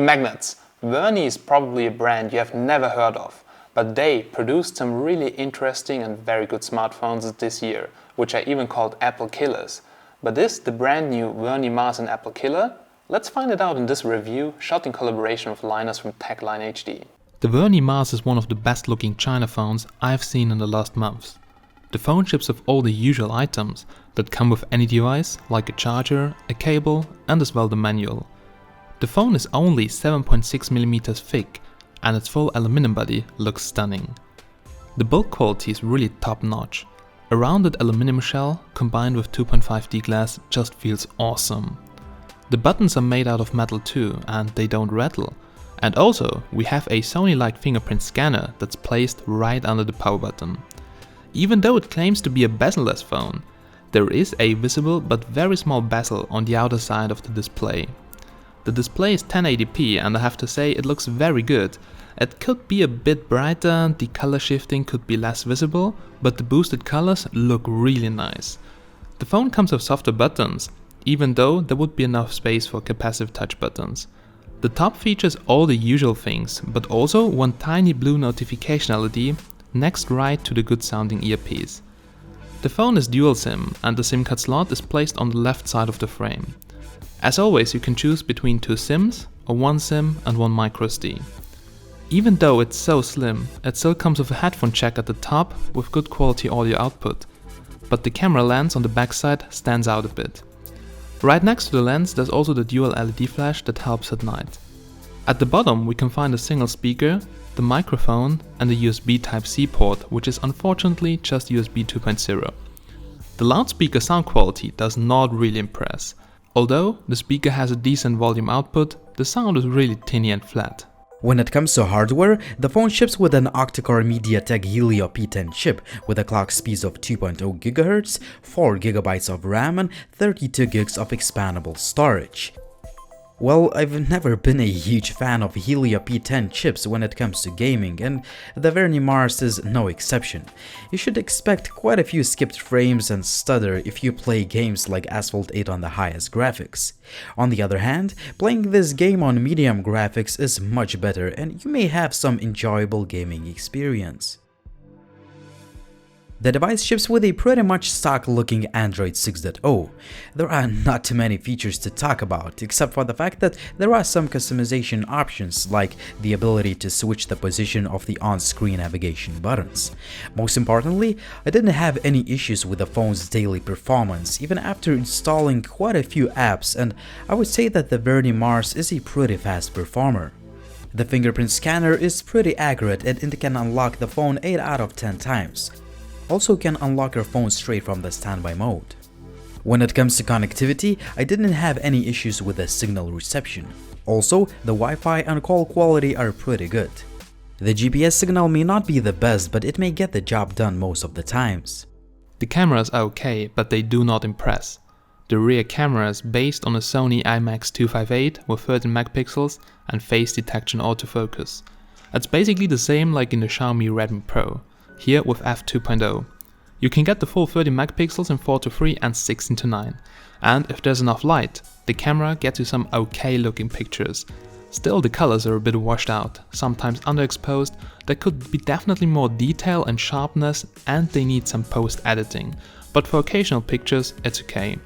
Techmagnets. Vernee is probably a brand you have never heard of, but they produced some really interesting and very good smartphones this year, which are even called Apple killers. But is the brand new Vernee Mars an Apple killer? Let's find it out in this review, shot in collaboration with Linus from TechlineHD. The Vernee Mars is one of the best looking China phones I've seen in the last months. The phone ships with all the usual items that come with any device, like a charger, a cable and as well the manual. The phone is only 7.6mm thick and its full aluminum body looks stunning. The build quality is really top notch. A rounded aluminum shell combined with 2.5D glass just feels awesome. The buttons are made out of metal too and they don't rattle. And also we have a Sony-like fingerprint scanner that's placed right under the power button. Even though it claims to be a bezel-less phone, there is a visible but very small bezel on the outer side of the display. The display is 1080p and I have to say it looks very good. It could be a bit brighter, the color shifting could be less visible, but the boosted colors look really nice. The phone comes with softer buttons, even though there would be enough space for capacitive touch buttons. The top features all the usual things, but also one tiny blue notification LED next right to the good sounding earpiece. The phone is dual SIM and the SIM card slot is placed on the left side of the frame. As always, you can choose between 2 SIMs or 1 SIM and 1 microSD. Even though it's so slim, it still comes with a headphone jack at the top with good quality audio output, but the camera lens on the backside stands out a bit. Right next to the lens there's also the dual LED flash that helps at night. At the bottom we can find a single speaker, the microphone and the USB Type-C port, which is unfortunately just USB 2.0. The loudspeaker sound quality does not really impress. Although the speaker has a decent volume output, the sound is really tinny and flat. When it comes to hardware, the phone ships with an octa-core MediaTek Helio P10 chip with a clock speed of 2.0 GHz, 4 GB of RAM and 32 GB of expandable storage. Well, I've never been a huge fan of Helio P10 chips when it comes to gaming, and the Vernee Mars is no exception. You should expect quite a few skipped frames and stutter if you play games like Asphalt 8 on the highest graphics. On the other hand, playing this game on medium graphics is much better and you may have some enjoyable gaming experience. The device ships with a pretty much stock-looking Android 6.0. There are not too many features to talk about, except for the fact that there are some customization options, like the ability to switch the position of the on-screen navigation buttons. Most importantly, I didn't have any issues with the phone's daily performance, even after installing quite a few apps, and I would say that the Vernee Mars is a pretty fast performer. The fingerprint scanner is pretty accurate and it can unlock the phone 8 out of 10 times. Also can unlock your phone straight from the standby mode. When it comes to connectivity, I didn't have any issues with the signal reception. Also, the Wi-Fi and call quality are pretty good. The GPS signal may not be the best, but it may get the job done most of the times. The cameras are okay, but they do not impress. The rear camera is based on a Sony IMX258 with 13 megapixels and face detection autofocus. It's basically the same like in the Xiaomi Redmi Pro. Here with f2.0. You can get the full 30 megapixels in 4:3 and 16:9, and if there's enough light, the camera gets you some okay looking pictures. Still, the colors are a bit washed out, sometimes underexposed. There could be definitely more detail and sharpness and they need some post editing, but for occasional pictures it's okay.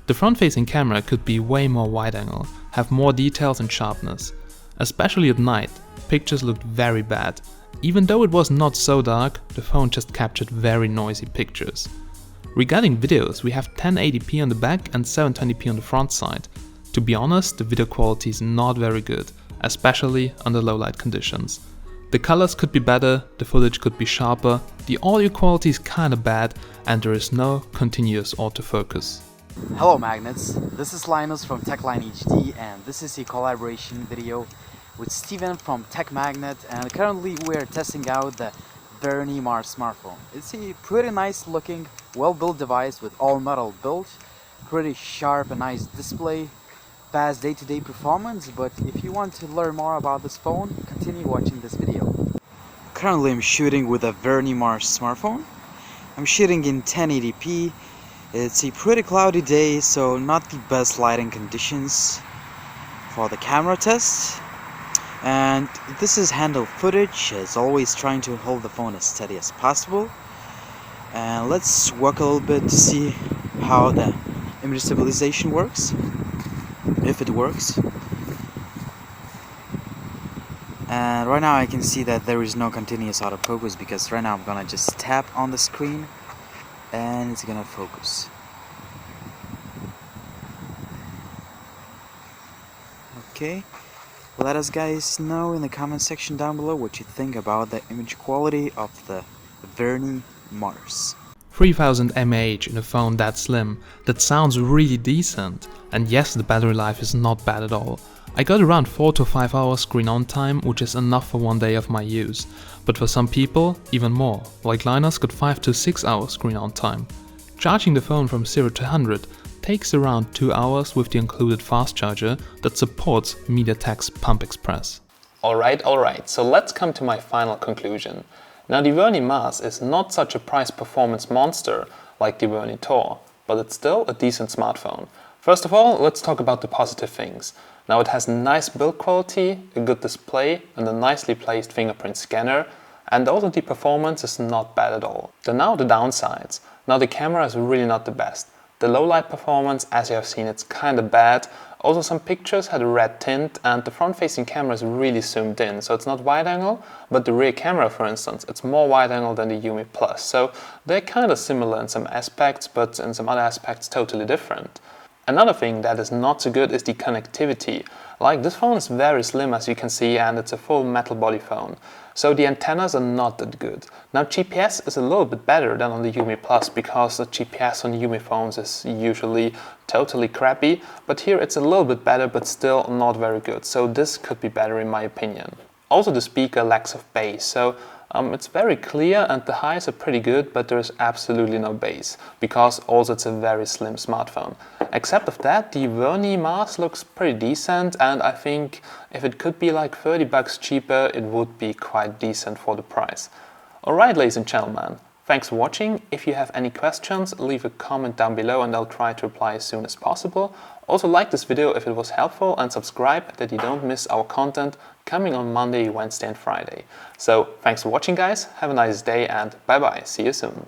The front facing camera could be way more wide angle, have more details and sharpness. Especially at night, pictures looked very bad. Even though it was not so dark, the phone just captured very noisy pictures. Regarding videos, we have 1080p on the back and 720p on the front side. To be honest, the video quality is not very good, especially under low light conditions. The colors could be better, the footage could be sharper, the audio quality is kinda bad and there is no continuous autofocus. Hello magnets, this is Linus from TechlineHD and this is a collaboration video with Steven from Techmagnet, and currently we are testing out the Vernee Mars smartphone. It's a pretty nice looking, well-built device with all metal build, pretty sharp and nice display, fast day-to-day performance, but if you want to learn more about this phone, continue watching this video. Currently I'm shooting with a Vernee Mars smartphone. I'm shooting in 1080p. It's a pretty cloudy day, so not the best lighting conditions for the camera test. And this is handle footage, as always trying to hold the phone as steady as possible. And let's work a little bit to see how the image stabilization works, if it works. And right now I can see that there is no continuous autofocus, because right now I'm gonna just tap on the screen and it's gonna focus. Okay, let us guys know in the comment section down below what you think about the image quality of the Vernee Mars. 3000 mAh in a phone that slim, that sounds really decent, and yes, the battery life is not bad at all. I got around 4 to 5 hours screen on time, which is enough for one day of my use, but for some people even more, like Linus got 5 to 6 hours screen on time. Charging the phone from 0 to 100 takes around 2 hours with the included fast charger that supports MediaTek's Pump Express. Alright, so let's come to my final conclusion. Now the Vernee Mars is not such a price performance monster like the Vernee Tor, but it's still a decent smartphone. First of all, let's talk about the positive things. Now it has nice build quality, a good display and a nicely placed fingerprint scanner, and also the performance is not bad at all. Then now the downsides. Now the camera is really not the best. The low light performance, as you have seen, it's kinda bad. Also some pictures had a red tint and the front facing camera is really zoomed in, so it's not wide angle, but the rear camera, for instance, it's more wide angle than the Yumi Plus. So they're kinda similar in some aspects, but in some other aspects totally different. Another thing that is not so good is the connectivity. Like, this phone is very slim, as you can see, and it's a full metal body phone. So the antennas are not that good. Now GPS is a little bit better than on the Yumi Plus, because the GPS on Yumi phones is usually totally crappy, but here it's a little bit better but still not very good, so this could be better in my opinion. Also the speaker lacks of bass, so it's very clear and the highs are pretty good, but there is absolutely no bass, because also it's a very slim smartphone. Except of that, the Vernee Mars looks pretty decent, and I think if it could be like 30 bucks cheaper, it would be quite decent for the price. Alright, ladies and gentlemen, thanks for watching. If you have any questions, leave a comment down below and I'll try to reply as soon as possible. Also like this video if it was helpful and subscribe that you don't miss our content coming on Monday, Wednesday and Friday. So thanks for watching guys, have a nice day and bye bye, see you soon.